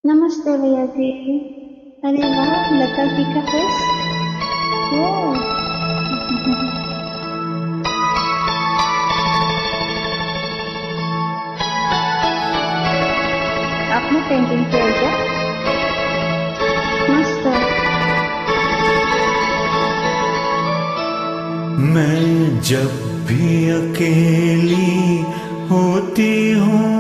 नमस्ते भैया जी। अरे वाह, लता जी का टेस्ट। ओ आपने पेंटिंग किया है क्या? मस्त। मैं जब भी अकेली होती हूँ,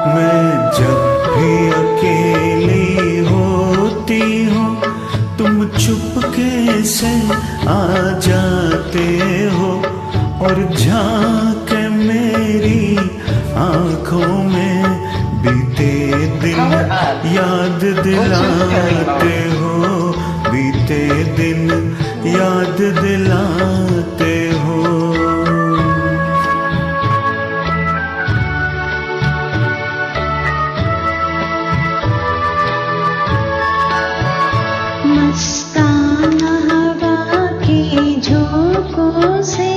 मैं जब भी अकेली होती हूँ, तुम चुपके से आ जाते हो और झांके मेरी आंखों में बीते दिन याद दिलाते हो, बीते दिन याद दिलाते हो। मस्ताना हवा के झोंकों से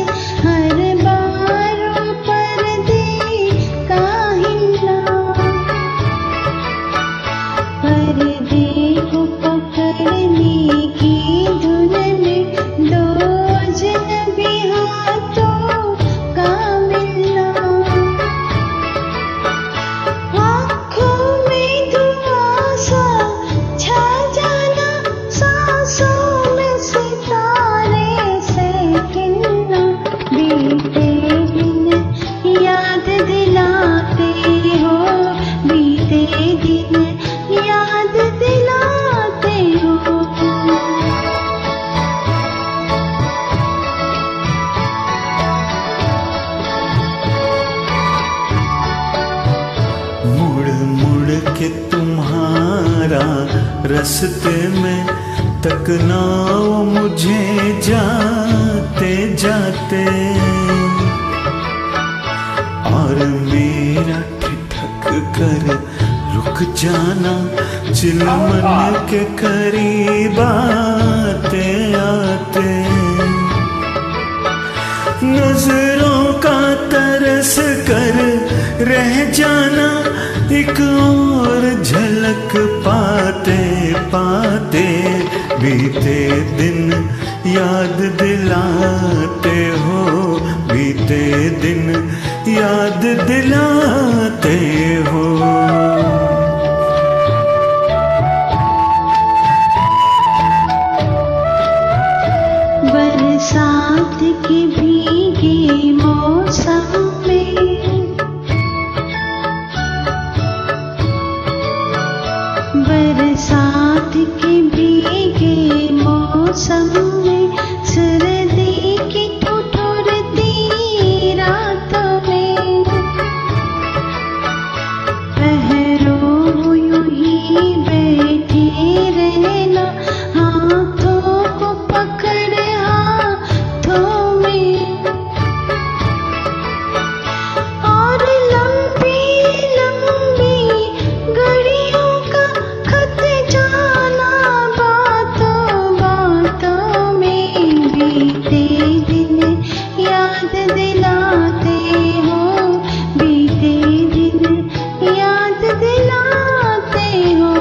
हर बार पर्दे का हिलना, पर्दे को पकड़ने की धुन में दो अजनबी हाथों का मिलना, आँखों में धुआं सा छा जाना, सांसों में सितारे से खिलना, बीते दिन याद दिलाते हो, बीते दिन याद दिलाते हो। मुड़ मुड़ के तुम्हारा रास्ते में तकना मुझे जाते जाते, और मेरा ठिठक कर रुक जाना चिलमन के करीब आते आते, नजरों का तरस कर रह जाना एक और झलक पाते पाते, बीते दिन याद दिलाते हो, बीते दिन याद दिलाते हो। बरसात के भीगे मौसम में, बरसात के भीगे मौसम में, सर्दी की ठिठुरती रातों में, पहरों यूं ही बैठे रहना, हाथों को पकड़े हाथों में, और लंबी लंबी घड़ियों का खत जाना बातों बातों में, बीते दिन याद दिलाते हो, बीते दिन याद दिलाते हो।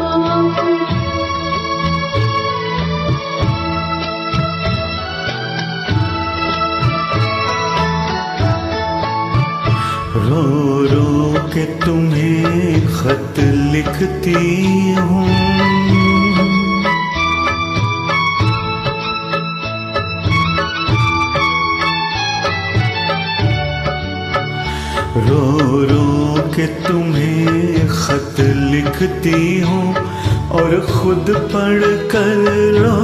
रो रो के तुम्हें खत लिखती हूँ, रो रो के तुम्हें खत लिखती हूँ, और खुद पढ़ कर रो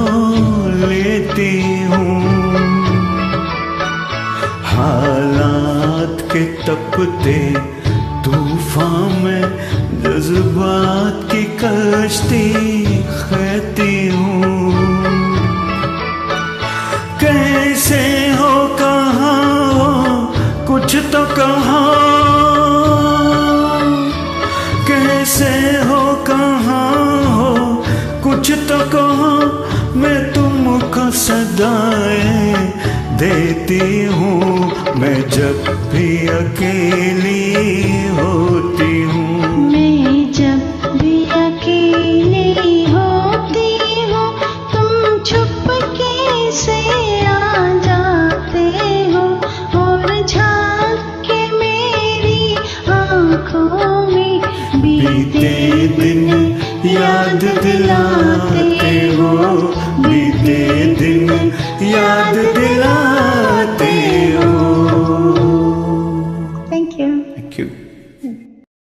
लेती हूँ, हालात के तपते तूफान में जज्बात की कश्ती कहती हूँ, कैसे हो कहाँ हो कुछ तो कहा, कैसे हो कहाँ हो कुछ तो कहा, मैं तुमको सदाएं देती हूँ, मैं जब भी अकेली होती हूँ, मैं जब बीते दिन याद दिलाते हो, बीते दिन याद दिलाते